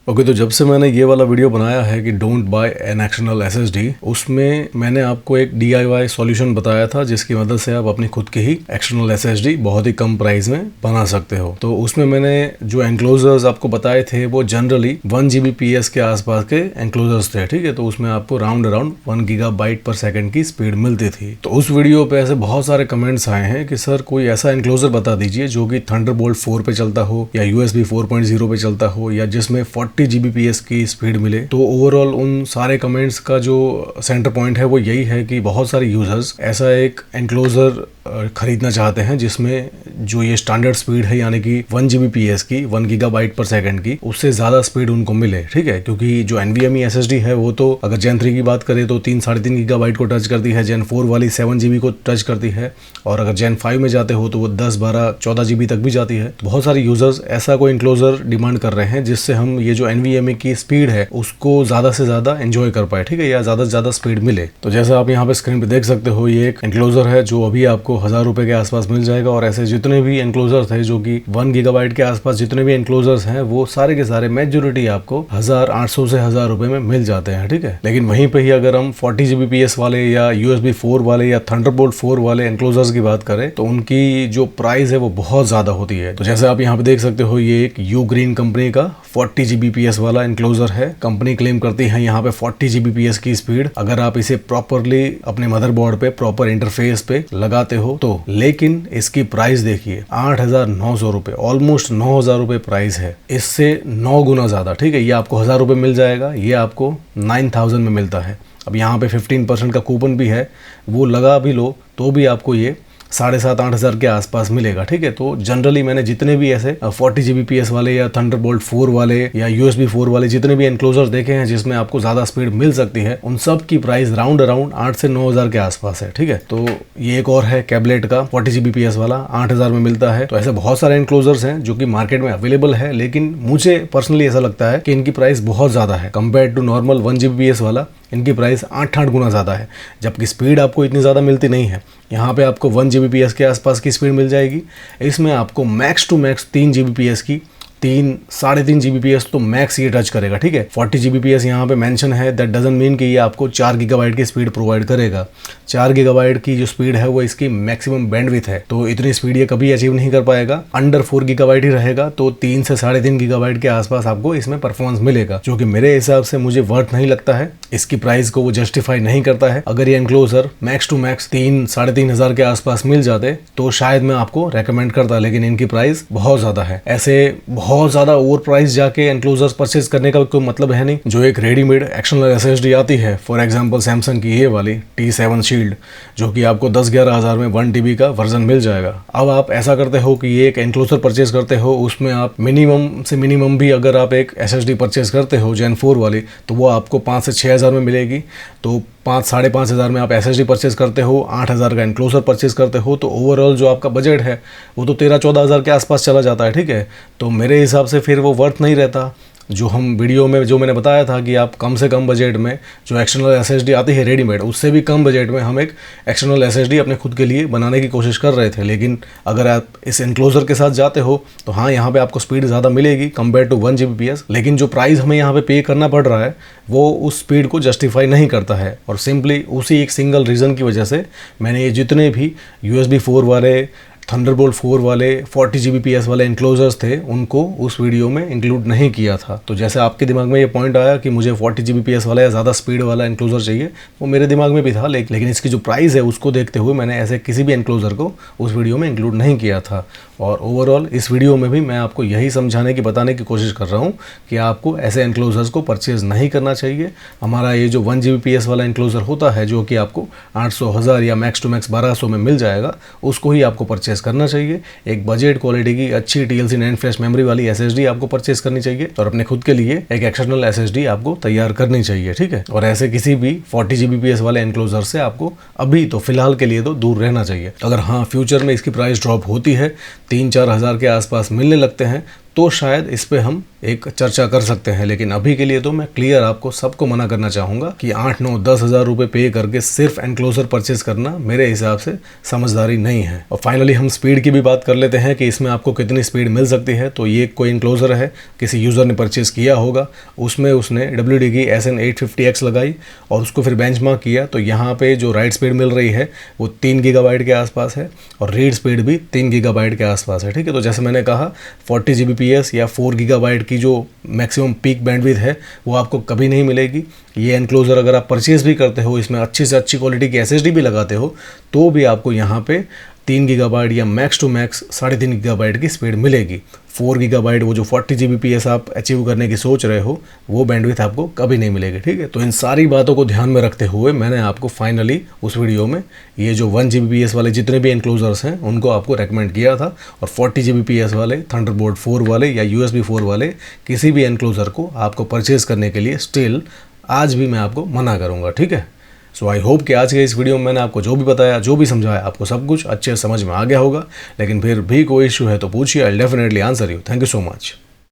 Okay, तो जब से मैंने ये वाला वीडियो बनाया है कि don't buy an external SSD, उसमें मैंने आपको एक DIY सॉल्यूशन बताया था जिसकी मदद से आप अपनी खुद की ही एक्सटर्नल एसएसडी बहुत ही कम प्राइस में बना सकते हो। तो उसमें मैंने जो एनक्लोजर्स आपको बताए थे वो जनरली 1 Gbps के आसपास के एनक्लोजर्स थे, ठीक है। तो उसमें आपको राउंड अराउंड 1 GB/s की स्पीड मिलती थी। तो उस वीडियो पे ऐसे बहुत सारे कमेंट्स आए हैं कि सर कोई ऐसा एनक्लोजर बता दीजिए जो कि थंडरबोल्ट 4 पे चलता हो या USB 4.0 पे चलता हो या जिसमें 40 Gbps की स्पीड मिले। तो ओवरऑल उन सारे कमेंट्स का जो सेंटर पॉइंट है वो यही है कि बहुत सारे यूजर्स ऐसा एक एनक्लोजर खरीदना चाहते हैं जिसमें जो ये स्टैंडर्ड स्पीड है यानी कि 1 Gbps की 1 GB/s की उससे ज़्यादा स्पीड उनको मिले, ठीक है। क्योंकि जो NVMe SSD है वो तो अगर Gen 3 की बात करें तो 3-3.5 GB को टच करती है, Gen 4 वाली 7 GB को टच करती है, और अगर Gen 5 में जाते हो तो वो 10, 12, 14 GB तक भी जाती है। बहुत सारे यूजर्स ऐसा कोई एनक्लोजर डिमांड कर रहे हैं जिससे हम ये जो NVMe की स्पीड है उसको ज़्यादा से ज़्यादा एंजॉय कर पाए, ठीक है, या ज़्यादा से ज़्यादा स्पीड मिले। तो जैसे आप यहाँ पे स्क्रीन पे देख सकते हो ये एक एनक्लोजर है जो अभी आपको 1000 रुपए के आसपास मिल जाएगा, और ऐसे जितने भी एनक्लोजर्स थे जो कि 1 GB के आसपास जितने भी एनक्लोजर्स हैं वो सारे के सारे मेजॉरिटी आपको 1800 से 1000 रुपए में मिल जाते हैं, ठीक है। लेकिन वहीं पे ही अगर हम 40 Gbps वाले या USB 4 वाले या थंडरबोल्ट 4 वाले एनक्लोजर्स की बात करें तो उनकी जो प्राइस है वो बहुत ज्यादा होती है। तो जैसे आप यहाँ पे देख सकते हो ये एक Ugreen कंपनी का 40 Gbps वाला एनक्लोजर है। कंपनी क्लेम करती है यहाँ पे 40 Gbps की स्पीड अगर आप इसे प्रॉपरली अपने मदरबोर्ड पे प्रॉपर इंटरफेस पे लगाते हो तो। लेकिन इसकी प्राइस देखिए 8,900 रुपए, ऑलमोस्ट 9,000 रुपए प्राइस है, इससे 9 गुना ज्यादा, ठीक है। ये आपको 1000 रुपए मिल जाएगा, ये आपको 9000 में मिलता है। अब यहाँ पे 15% का कूपन भी है, वो लगा भी लो तो भी आपको ये 7,500-8,000 के आसपास मिलेगा, ठीक है। तो जनरली मैंने जितने भी ऐसे 40 Gbps वाले या थंडरबोल्ट 4 वाले या USB 4 वाले जितने भी एनक्लोजर देखे हैं जिसमें आपको ज्यादा स्पीड मिल सकती है उन सब की प्राइस राउंड अराउंड 8 से 9,000 के आसपास है, ठीक है। तो ये एक और है कैबलेट का 40 Gbps वाला 8,000 में मिलता है। तो ऐसे बहुत सारे एनक्लोजर्स हैं जो कि मार्केट में अवेलेबल है, लेकिन मुझे पर्सनली ऐसा लगता है कि इनकी प्राइस बहुत ज्यादा है कंपेयर टू नॉर्मल 1 Gbps वाला। इनकी प्राइस 8 गुना ज़्यादा है, जबकि स्पीड आपको इतनी ज़्यादा मिलती नहीं है। यहाँ पे आपको 1 Gbps के आसपास की स्पीड मिल जाएगी, इसमें आपको मैक्स टू मैक्स 3 Gbps की 3-3.5 Gbps तो मैक्स ये टच करेगा, ठीक है। 40 Gbps यहाँ पे मेंशन है, दैट डजंट मीन कि ये आपको 4 GB की स्पीड प्रोवाइड करेगा। 4 GB की जो स्पीड है वो इसकी मैक्सिमम बैंडविड्थ है, तो इतनी स्पीड ये कभी अचीव नहीं कर पाएगा। अंडर 4 GB ही रहेगा, तो 3 से 3.5 GB के आसपास आपको इसमें परफॉर्मेंस मिलेगा, जो कि मेरे हिसाब से मुझे वर्थ नहीं लगता है। इसकी प्राइस को वो जस्टिफाई नहीं करता है। अगर ये एनक्लोजर मैक्स टू मैक्स 3-3.5 के आसपास मिल जाते तो शायद मैं आपको रेकमेंड करता, लेकिन इनकी प्राइस बहुत ज्यादा है। ऐसे बहुत ज्यादा ओवर प्राइस जाके एनक्लोजर्स परचेज करने का कोई मतलब है नहीं। जो एक रेडीमेड एक्सटर्नल एसएसडी आती है, फॉर एग्जांपल सैमसंग की ये वाली T7 शील्ड, जो कि आपको 10-11 हज़ार में 1 TB का वर्जन मिल जाएगा। अब आप ऐसा करते हो कि ये एक एनक्लोजर परचेज करते हो, उसमें आप मिनिमम से मिनिमम भी अगर आप एक एसएसडी परचेज करते हो Gen 4 वाली तो वो आपको 5 से 6 हज़ार में मिलेगी। तो 5-5.5 हज़ार में आप एसएसडी परचेज करते हो, 8,000 का एनक्लोजर परचेज करते हो, तो ओवरऑल जो आपका बजट है वो तो 13-14 हज़ार के आसपास चला जाता है, ठीक है। तो मेरे हिसाब से फिर वो वर्थ नहीं रहता। जो हम वीडियो में जो मैंने बताया था कि आप कम से कम बजट में जो एक्सटर्नल एसएसडी आती है रेडीमेड, उससे भी कम बजट में हम एक एक्सटर्नल एसएसडी अपने खुद के लिए बनाने की कोशिश कर रहे थे। लेकिन अगर आप इस एनक्लोजर के साथ जाते हो तो हाँ, यहाँ पे आपको स्पीड ज़्यादा मिलेगी कंपेयर टू 1 Gbps, लेकिन जो प्राइस हमें यहाँ पे करना पड़ रहा है वो उस स्पीड को जस्टिफाई नहीं करता है। और सिंपली उसी एक सिंगल रीज़न की वजह से मैंने ये जितने भी USB 4 वाले, थंडरबोल्ट 4 वाले 40 Gbps वाले एनक्लोजर्स थे उनको उस वीडियो में इंक्लूड नहीं किया था। तो जैसे आपके दिमाग में ये पॉइंट आया कि मुझे 40 Gbps वाला या ज़्यादा स्पीड वाला एनक्लोजर चाहिए, वो मेरे दिमाग में भी था, लेकिन इसकी जो प्राइस है उसको देखते हुए मैंने ऐसे किसी भी एनक्लोजर को उस वीडियो में इंक्लूड नहीं किया था। और ओवरऑल इस वीडियो में भी मैं आपको यही समझाने की बताने की कोशिश कर रहा हूँ कि आपको ऐसे एनक्लोजर्स को परचेज नहीं करना चाहिए। हमारा ये जो 1 Gbps वाला एनक्लोजर होता है जो कि आपको 800, 1000 या मैक्स टू मैक्स 1200 में मिल जाएगा, उसको ही आपको परचेज करना चाहिए। एक बजट क्वालिटी की अच्छी TLC NAND फ्लैश मेमोरी वाली SSD आपको परचेज करनी चाहिए और अपने खुद के लिए एक एक्सटर्नल SSD आपको तैयार करनी चाहिए, ठीक है। और ऐसे किसी भी 40 Gbps वाले एनक्लोजर से आपको अभी तो फिलहाल के लिए तो दूर रहना चाहिए। अगर हाँ फ्यूचर में इसकी प्राइस ड्रॉप होती है, 3-4 हज़ार के आसपास मिलने लगते हैं, तो शायद इस पे हम एक चर्चा कर सकते हैं। लेकिन अभी के लिए तो मैं क्लियर आपको सबको मना करना चाहूँगा कि 8-9-10 हज़ार रुपये पे करके सिर्फ एनक्लोजर परचेज करना मेरे हिसाब से समझदारी नहीं है। और फाइनली हम स्पीड की भी बात कर लेते हैं कि इसमें आपको कितनी स्पीड मिल सकती है। तो ये कोई एनक्लोजर है, किसी यूज़र ने परचेज़ किया होगा, उसमें उसने WD की SN850X लगाई और उसको फिर बेंचमार्क किया। तो यहाँ पे जो राइट स्पीड मिल रही है वो 3 गीगाबाइट के आसपास है और रीड स्पीड भी 3 गीगाबाइट के आसपास है। ठीक है, तो जैसे मैंने कहा 40 Gbps या 4 गीगाबाइट की जो मैक्सिमम पीक बैंडविड्थ है वो आपको कभी नहीं मिलेगी। ये एनक्लोजर अगर आप परचेज़ भी करते हो, इसमें अच्छी से अच्छी क्वालिटी की SSD भी लगाते हो, तो भी आपको यहाँ पे 3 गीगाबाइट या मैक्स टू मैक्स 3.5 गीगाबाइट की स्पीड मिलेगी। 4 गीगाबाइट वो जो 40 Gbps आप अचीव करने की सोच रहे हो वो बैंडविड्थ आपको कभी नहीं मिलेगी। ठीक है, तो इन सारी बातों को ध्यान में रखते हुए मैंने आपको फाइनली उस वीडियो में ये जो 1 Gbps वाले जितने भी एनक्लोजर्स हैं उनको आपको रेकमेंड किया था। और 40 Gbps वाले, थंडरबोल्ट 4 वाले या USB 4 वाले किसी भी एनक्लोजर को आपको परचेज़ करने के लिए स्टिल आज भी मैं आपको मना करूँगा। ठीक है, सो आई होप कि आज के इस वीडियो में मैंने आपको जो भी बताया, जो भी समझाया, आपको सब कुछ अच्छे से समझ में आ गया होगा। लेकिन फिर भी कोई इशू है तो पूछिए, I will definitely answer you. Thank you so much.